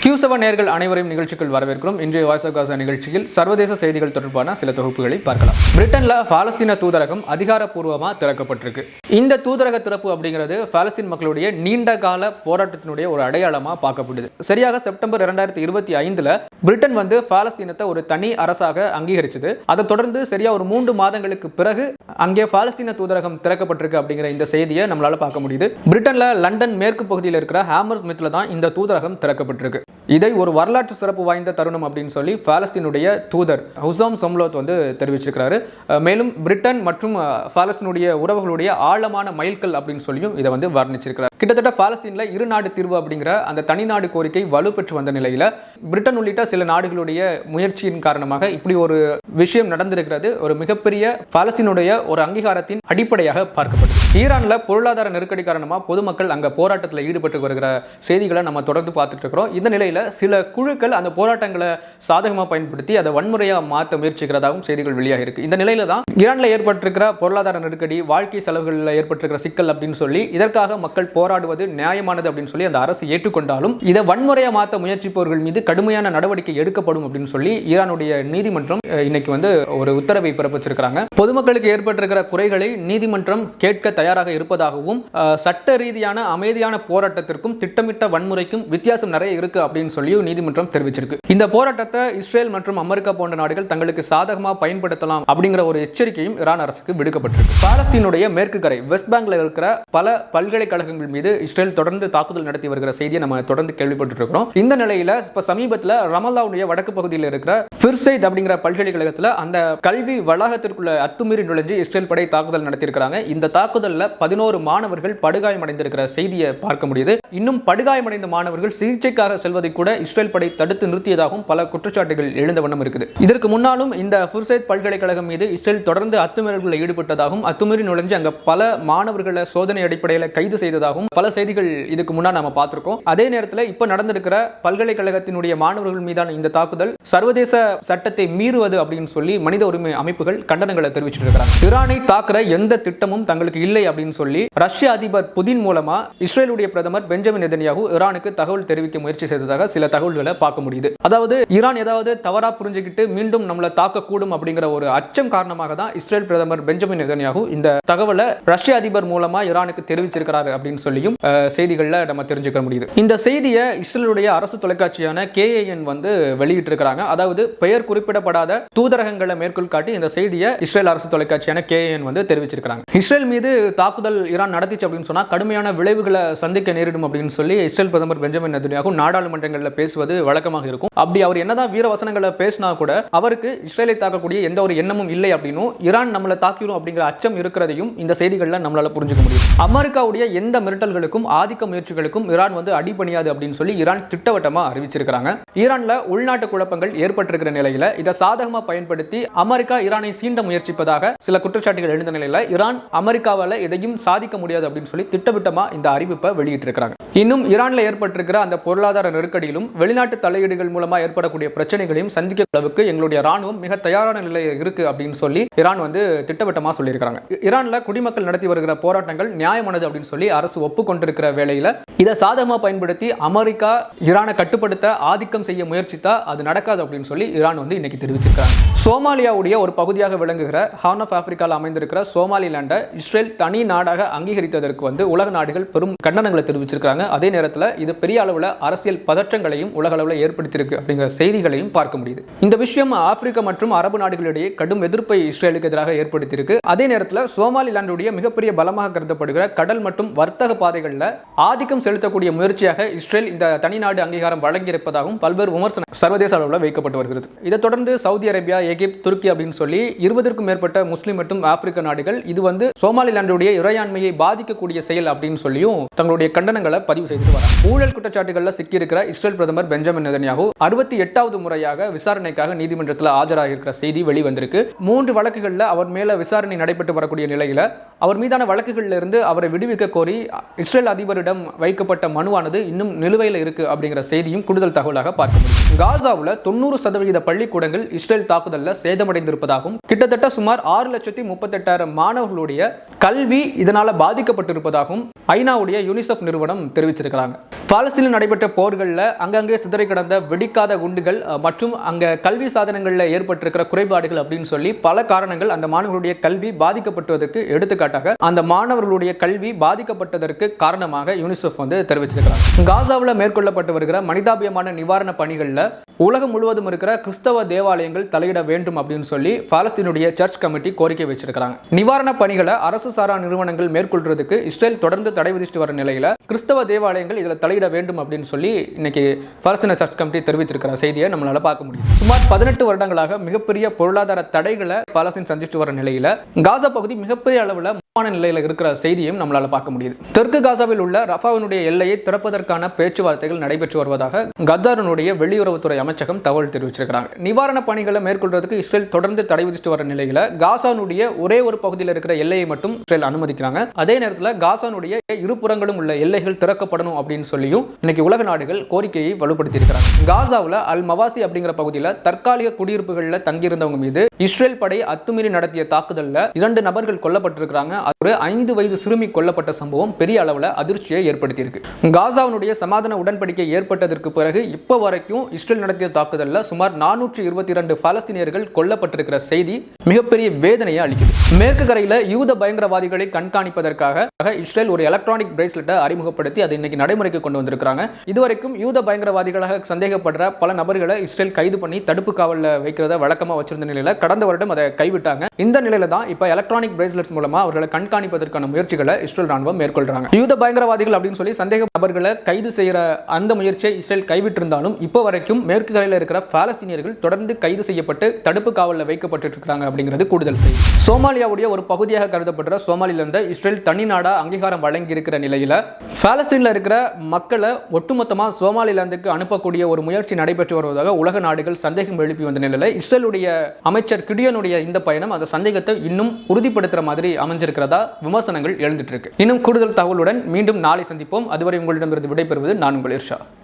Q7 நேயர்கள் அனைவரையும் நிகழ்ச்சிக்குள் வரவேற்கிறோம். இன்றைய வாய்ஸ் ஆஃப் காசா நிகழ்ச்சியில் சர்வதேச செய்திகள் தொடர்பான சில தொகுப்புகளை பார்க்கலாம். பிரிட்டன்ல பாலஸ்தீன தூதரகம் அதிகாரப்பூர்வமாக திறக்கப்பட்டிருக்கு. இந்த தூதரக திறப்பு அப்படிங்கிறது பாலஸ்தீன் மக்களுடைய நீண்ட கால போராட்டத்தினுடைய ஒரு அடையாளமா பார்க்கப்படுது. சரியாக செப்டம்பர் 2025 பிரிட்டன் பாலஸ்தீனத்தை ஒரு தனி அரசாக அங்கீகரிச்சது. அதை தொடர்ந்து சரியா ஒரு 3 மாதங்களுக்கு பிறகு அங்கே பாலஸ்தீன தூதரகம் திறக்கப்பட்டிருக்கு அப்படிங்கிற இந்த செய்தியை நம்மளால பார்க்க முடியுது. பிரிட்டன்ல லண்டன் மேற்கு பகுதியில் இருக்கிற ஹேமர் ஸ்மித்ல தான் இந்த தூதரகம் திறக்கப்பட்டிருக்கு. இதை ஒரு வரலாற்று சிறப்பு வாய்ந்த தருணம் அப்படின்னு சொல்லி பாலஸ்தீனுடைய தூதர் ஹுசாம் சம்லோத் தெரிவிச்சிருக்கிறாரு. மேலும் பிரிட்டன் மற்றும் பாலஸ்தீனுடைய உறவுகளுடைய ஆழமான மைல்கல் அப்படின்னு சொல்லியும் இதை வர்ணிச்சிருக்கிறார். கிட்டத்தட்ட பாலஸ்தீன்ல இரு நாடு தீர்வு அப்படிங்கிற அந்த தனிநாடு கோரிக்கை வலுப்பெற்று வந்த நிலையில பிரிட்டன் உள்ளிட்ட சில நாடுகளுடைய முயற்சியின் காரணமாக இப்படி ஒரு விஷயம் நடந்திருக்கிறது. ஒரு மிகப்பெரிய பாலஸ்தீனுடைய ஒரு அங்கீகாரத்தின் அடிப்படையாக பார்க்கப்படுது. ஈரான்ல பொருளாதார நெருக்கடி காரணமாக பொதுமக்கள் அங்க போராட்டத்தில் ஈடுபட்டு வருகிற செய்திகளை நம்ம தொடர்ந்து பார்த்துட்டு இருக்கிறோம். இந்த நிலையில சில குழுக்கள் அந்த போராட்டங்களை சாதகமாக பயன்படுத்தி அதை வன்முறையாக மாற்ற முயற்சிக்கிறதாகவும் செய்திகள் வெளியாக இருக்கு. இந்த நிலையில தான் ஈரான்ல ஏற்பட்டிருக்கிற பொருளாதார நெருக்கடி, வாழ்க்கை செலவுகளில் ஏற்பட்டிருக்கிற சிக்கல் அப்படின்னு சொல்லி இதற்காக மக்கள் போராடுவது நியாயமானது அப்படின்னு சொல்லி அந்த அரசு ஏற்றுக்கொண்டாலும் இதை வன்முறையாக மாற்ற முயற்சிப்பவர்கள் மீது கடுமையான நடவடிக்கை எடுக்கப்படும் அப்படின்னு சொல்லி ஈரானுடைய நீதிமன்றம் இன்னைக்கு ஒரு உத்தரவை பிறப்பிச்சிருக்கிறாங்க. பொதுமக்களுக்கு ஏற்பட்டிருக்கிற குறைகளை நீதிமன்றம் கேட்க தயாராக இருப்பதாகவும் சட்ட ரீதியான அமைதியான போராட்டத்திற்கும் திட்டமிட்ட வன்முறைக்கும் வித்தியாசம் நிறைய இருக்கு அப்படின்னு சொல்லி நீதிமன்றம் தெரிவிச்சிருக்கு. இந்த போராட்டத்தை இஸ்ரேல் மற்றும் அமெரிக்கா போன்ற நாடுகள் தங்களுக்கு சாதகமாக பயன்படுத்தலாம் அப்படிங்கிற ஒரு எச்சரிக்கையும் ஈரான் அரசுக்கு விடுக்கப்பட்டிருக்கு. பாலஸ்தீனுடைய மேற்கு கரை வெஸ்ட் பேங்க்ல இருக்கிற பல பல்கலைக்கழகங்கள் மீது இஸ்ரேல் தொடர்ந்து தாக்குதல் நடத்தி வருகிற செய்தியை நம்ம தொடர்ந்து கேள்விப்பட்டு இருக்கிறோம். இந்த நிலையில இப்ப சமீபத்தில் ரமல்லாவுடைய வடக்கு பகுதியில் இருக்கிற ஃபிர்சைத் அப்படிங்கிற பல்கலைக்கழகத்தில் அந்த கல்வி வளாகத்திற்குள்ள அத்துமீறி நுழைஞ்சு இஸ்ரேல் படை தாக்குதல் நடத்தியிருக்கிறாங்க. இந்த தாக்குதல்ல 11 மாணவர்கள் படுகாயமடைந்திருக்கிற செய்தியை பார்க்க முடியுது. இன்னும் படுகாயமடைந்த மாணவர்கள் சிகிச்சைக்காக செல்வதை கூட இஸ்ரேல் படை தடுத்து நிறுத்தியதாகவும் பல குற்றச்சாட்டுகள் எழுந்த வண்ணம் இருக்குது. இதற்கு முன்னாலும் இந்த ஃபிர்சைத் பல்கலைக்கழகம் மீது இஸ்ரேல் தொடர்ந்து அத்துமீறல்களில் ஈடுபட்டதாகவும் அத்துமீறி நுழைஞ்சு அங்க பல மாணவர்களை சோதனை அடிப்படையில் கைது செய்ததாகவும் பல செய்திகள் இதுக்கு முன்னால் நாம பார்த்திருக்கோம். அதே நேரத்தில் இப்ப நடந்திருக்கிற பல்கலைக்கழகத்தினுடைய மாணவர்கள் மீதான இந்த தாக்குதல் சர்வதேச சட்டத்தை மீறுவது அப்படின்னு சொல்லி மனித உரிமை அமைப்புகள் கண்டனங்களை தெரிவிச்சிட்டு இருக்கிறாங்க. ஈரானை தாக்குற எந்த திட்டமும் தங்களுக்கு இல்லை அப்படின்னு சொல்லி ரஷ்ய அதிபர் புதின் மூலமா இஸ்ரேலுடைய பிரதமர் பெஞ்சமின் நெதன்யாகு ஈரானுக்கு தகவல் தெரிவிக்க முயற்சி செய்ததாக சில தகவல்களை பார்க்க முடியுது. அதாவது ஈரான் ஏதாவது தவறா புரிஞ்சுக்கிட்டு மீண்டும் நம்மளை தாக்கக்கூடும் அப்படிங்கிற ஒரு அச்சம் காரணமாக தான் இஸ்ரேல் பிரதமர் பெஞ்சமின் நெதன்யாகு இந்த தகவலை ரஷ்ய அதிபர் மூலமா ஈரானுக்கு தெரிவிச்சிருக்கிறாரு அப்படின்னு சொல்லியும் செய்திகள்ல நம்ம தெரிஞ்சுக்க முடியுது. இந்த செய்தியை இஸ்ரேலுடைய அரசு தொலைக்காட்சியான KAN வெளியிட்டு இருக்கிறாங்க. அதாவது பெயர் குறிப்பிடப்படாத தூதரகங்களை மேற்கோள் காட்டி இந்த செய்தியை இஸ்ரேல் அரசு தொலைக்காட்சியான KAN தெரிவிச்சிருக்கிறாங்க. இஸ்ரேல் மீது தாக்குதல் ஈரான் நடத்திச்சு அப்படின்னு சொன்னா கடுமையான விளைவுகளை சந்திக்க நேரிடும் அப்படின்னு சொல்லி இஸ்ரேல் பிரதமர் பெஞ்சமின் நெதன்யாகு நாடாளுமன்றங்களில் பேசுவது வழக்கமாக இருக்கும். அப்படி அவர் என்னதான் வீர வசனங்களை பேசினா கூட அவருக்கு இஸ்ரேலை தாக்கக்கூடிய எந்த ஒரு எண்ணமும் இல்லை அப்படின்னும் ஈரான் நம்மளை தாக்கிடும் அப்படிங்கிற அச்சம் இருக்கிறதையும் இந்த செய்திகளில் நம்மளால புரிஞ்சுக்க முடியும். அமெரிக்காவுடைய எந்த மிரட்டல்களுக்கும் ஆதிக்க முயற்சிகளுக்கும் ஈரான் அடிபணியாது அப்படின்னு சொல்லி ஈரான் திட்டவட்டமா அறிவிச்சிருக்கிறாங்க. ஈரான்ல உள்நாட்டு குழப்பங்கள் ஏற்பட்டிருக்கிற நிலையில இதை சாதகமா பயன்படுத்தி அமெரிக்கா ஈரானை சீண்ட முயற்சிப்பதாக சில குற்றச்சாட்டுகள் எழுந்த நிலையில ஈரான் அமெரிக்காவால் எதையும் சாதிக்க முடியாது அப்படின்னு சொல்லி திட்டவட்டமா இந்த அறிவிப்பை வெளியிட்டிருக்கிறாங்க. இன்னும் ஈரான்ல ஏற்பட்டிருக்கிற அந்த பொருளாதார நெருக்கடியிலும் வெளிநாட்டு தலையீடுகள் மூலமா ஏற்படக்கூடிய பிரச்சனைகளையும் சந்திக்க அளவுக்கு எங்களுடைய ராணுவம் மிக தயாரான நிலையில் இருக்கு அப்படின்னு சொல்லி ஈரான் திட்டவட்டமா சொல்லியிருக்காங்க. ஈரான்ல குடிமக்கள் நடத்தி வருகிற போராட்டங்கள் நியாயமானது அப்படின்னு சொல்லி அரசு ஒப்புக்கொண்டிருக்கிற வேளையில இதை சாதகமா பயன்படுத்தி அமெரிக்கா ஈரானை கட்டுப்படுத்த ஆதிக்கம் செய்ய முயற்சித்தா அது நடக்காது அப்படின்னு சொல்லி ஈரான் இன்னைக்கு தெரிவிச்சிருக்காங்க. சோமாலியாவுடைய ஒரு பகுதியாக விளங்குகிற ஹார்ன் ஆஃப் ஆப்பிரிக்காவில் அமைந்திருக்கிற சோமாலிலாண்டை இஸ்ரேல் தனி நாடாக அங்கீகரித்ததற்கு உலக நாடுகள் பெரும் கண்டனங்களை தெரிவிச்சிருக்காங்க. அதே நேரத்தில் இது பெரிய அளவில் அரசியல் பதற்றங்களையும் உலக அளவில் ஏற்படுத்தியிருக்கு அப்படிங்கிற செய்திகளையும் பார்க்க முடியுது. இந்த விஷயம் ஆப்பிரிக்கா மற்றும் அரபு நாடுகளிடையே கடும் எதிர்ப்பை இஸ்ரேலுக்கு எதிராக ஏற்படுத்தியிருக்கு. அதே நேரத்தில் சோமாலிலாண்டுடைய மிகப்பெரிய பலமாக கருதப்படுகிற கடல் மற்றும் வர்த்தக பாதைகளில் ஆதிக்கம் செலுத்தக்கூடிய முயற்சியாக இஸ்ரேல் இந்த தனிநாடு அங்கீகாரம் வழங்கியிருப்பதாகவும் பல்வேறு விமர்சனம் சர்வதேச அளவில் வைக்கப்பட்டு வருகிறது. இதை தொடர்ந்து சவுதி அரேபியா, எகிப்து, துருக்கி அப்படின்னு சொல்லி 20க்கும் மேற்பட்ட முஸ்லிம் மற்றும் ஆப்பிரிக்க நாடுகள் இது சோமாலிலாண்டுடைய இறையாண்மையை பாதிக்கக்கூடிய செயல் அப்படின்னு சொல்லியும் தங்களுடைய கண்டனங்களை பதிவு செய்து வராங்க. ஊழல் குற்றச்சாட்டுகளில் சிக்கியிருக்கிற இஸ்ரேல் பிரதமர் பெஞ்சமின் நெதன்யாகு 68வது முறையாக விசாரணைக்காக நீதிமன்றத்தில் ஆஜராக இருக்கிற செய்தி வெளிவந்திருக்கு. 3 வழக்குகளில் அவர் மேலே விசாரணை நடைபெற்று வரக்கூடிய நிலையில் அவர் மீதான வழக்குகளில் இருந்து அவரை விடுவிக்க கோரி இஸ்ரேல் அதிபரிடம் வைக்கப்பட்ட மனுவானது இன்னும் நிலுவையில் இருக்கு அப்படிங்கிற செய்தியும் கூடுதல் தகவலாக பார்க்க முடியும். காசாவில் 90% பள்ளிக்கூடங்கள் இஸ்ரேல் தாக்குதலில் சேதமடைந்திருப்பதாகவும் கிட்டத்தட்ட சுமார் 6,38,000 மாணவர்களுடைய கல்வி இதனால் பாதிக்கப்பட்டிருப்பதாகவும் ஐநாவுடைய யூனிசெஃப் நிறுவனம் தெரிவிச்சிருக்கிறாங்க. பாலஸ்தீனில் நடைபெற்ற போர்களில் அங்கங்கே சிதறி கிடந்த வெடிக்காத குண்டுகள் மற்றும் அங்கே கல்வி சாதனங்களில் ஏற்பட்டிருக்கிற குறைபாடுகள் அப்படின்னு சொல்லி பல காரணங்கள் அந்த மாணவர்களுடைய கல்வி பாதிக்கப்பட்டதற்கு எடுத்துக்காட்டாக அந்த மாணவர்களுடைய கல்வி பாதிக்கப்பட்டதற்கு காரணமாக யூனிசெஃப் தெரிவிச்சிருக்கிறாங்க. காசாவில் மேற்கொள்ளப்பட்டு வருகிற மனிதாபியமான நிவாரண பணிகளில் உலகம் முழுவதும் இருக்கிற கிறிஸ்தவ தேவாலயங்கள் தலையிட வேண்டும் அப்படின்னு சொல்லி பாலஸ்தீனுடைய சர்ச் கமிட்டி கோரிக்கை வச்சிருக்கிறாங்க. நிவாரண பணிகளை அரசு சாரா நிறுவனங்கள் மேற்கொள்றதுக்கு இஸ்ரேல் தொடர்ந்து தடை விதிச்சுட்டு வர நிலையில கிறிஸ்தவ தேவாலயங்கள் இதில் தலையிட வேண்டும் அப்படின்னு சொல்லி இன்னைக்கு பாலஸ்தீன சர்ச் கமிட்டி தெரிவித்திருக்கிற செய்தியை நம்மளால பார்க்க முடியும். சுமார் 18 வருடங்களாக மிகப்பெரிய பொருளாதார தடைகளை பாலஸ்தீன் சந்திச்சுட்டு வர நிலையில காசா பகுதி மிகப்பெரிய அளவில் நிலையில் இருக்கிற செய்தியும் நம்மளால பார்க்க முடியுது. தெற்கு காசாவில் உள்ள ரஃபாவினுடைய எல்லையை திறப்பதற்கான பேச்சுவார்த்தைகள் நடைபெற்று வருவதாக கத்தாரினுடைய வெளியுறவுத்துறை அமைச்சகம் தகவல் தெரிவிச்சிருக்கிறாங்க. நிவாரண பணிகளை மேற்கொள்றதுக்கு இஸ்ரேல் தொடர்ந்து தடை விதிச்சுட்டு வர நிலையில காசானுடைய ஒரே ஒரு பகுதியில் இருக்கிற எல்லையை மட்டும் இஸ்ரேல் அனுமதிக்கிறாங்க. அதே நேரத்தில் காசானுடைய இருபுறங்களும் உள்ள எல்லைகள் திறக்கப்படணும் அப்படின்னு சொல்லியும் இன்னைக்கு உலக நாடுகள் கோரிக்கையை வலுப்படுத்தி இருக்கிறாங்க. காசாவில் அல் மவாசி அப்படிங்கிற பகுதியில் தற்காலிக குடியிருப்புகளில் தங்கியிருந்தவங்க மீது இஸ்ரேல் படை அத்துமீறி நடத்திய தாக்குதலில் 2 நபர்கள் கொல்லப்பட்டிருக்கிறாங்க. ஒரு 5 வயது சிறுமி கொல்லப்பட்ட சம்பவம் பெரிய அளவில் அதிர்ச்சியை ஏற்படுத்தியிருக்கு. காசாவினுடைய சமாதான உடன்படிக்கை ஏற்பட்டதற்கு பிறகு இப்போ வரைக்கும் இஸ்ரேல் நடத்திய தாக்குதலில் சுமார் 422 பாலஸ்தீனியர்கள் கொல்லப்பட்டிருக்கிற செய்தி மிகப்பெரிய வேதனையை அளிக்குது. மேற்கு கரையில் யூத பயங்கரவாதிகளை கண்காணிப்பதற்காக இஸ்ரேல் ஒரு எலக்ட்ரானிக் பிரேஸ்லெட்டை அறிமுகப்படுத்தி அதை இன்னைக்கு நடைமுறைக்கு கொண்டு வந்திருக்கிறாங்க. இதுவரைக்கும் யூத பயங்கரவாதிகளாக சந்தேகப்படுற பல நபர்களை இஸ்ரேல் கைது பண்ணி தடுப்பு காவலில் வைக்கிறத வழக்கமாக வச்சிருந்த நிலையில் கடந்த வருடம் அதை கைவிட்டாங்க. இந்த நிலையில தான் இப்போ எலக்ட்ரானிக் பிரேஸ்லெட்ஸ் மூலமா அவர்களை கண்காணிப்பதற்கான முயற்சிகளை இஸ்ரேல் ராணுவம் மேற்கொள்றாங்க. யூத பயங்கரவாதிகள் அப்படின்னு சொல்லி சந்தேக நபர்களை கைது செய்யற அந்த முயற்சியை இஸ்ரேல் கைவிட்டிருந்தாலும் இப்போ வரைக்கும் மேற்கு கரையில் இருக்கிற பாலஸ்தீனியர்கள் தொடர்ந்து கைது செய்யப்பட்டு தடுப்பு காவலில் வைக்கப்பட்டு இருக்காங்க அப்படிங்கிறது கூடுதல் செய்தி. சோமாலியாவுடைய ஒரு பகுதியாக கருதப்படுற சோமாலிலாந்து இஸ்ரேல் தனி நாடா அங்கீகாரம் வழங்கி இருக்கிற நிலையில பாலஸ்தீனில் இருக்கிற மக்களை ஒட்டுமொத்தமாக சோமாலிலாந்துக்கு அனுப்பக்கூடிய ஒரு முயற்சி நடைபெற்று வருவதாக உலக நாடுகள் சந்தேகம் எழுப்பி வந்த நிலையில் இஸ்ரேலுடைய அமைச்சர் கிடியோனுடைய இந்த பயணம் அந்த சந்தேகத்தை இன்னும் உறுதிப்படுத்துற மாதிரி அமைஞ்சிருக்கிறதா விமர்சனங்கள் எழுந்துட்டு இருக்கு. இன்னும் கூடுதல் தகவலுடன் மீண்டும் நாளை சந்திப்போம். அதுவரை உங்களிடமிருந்து விடைபெறுவது நான் உங்கள் இர்ஷா.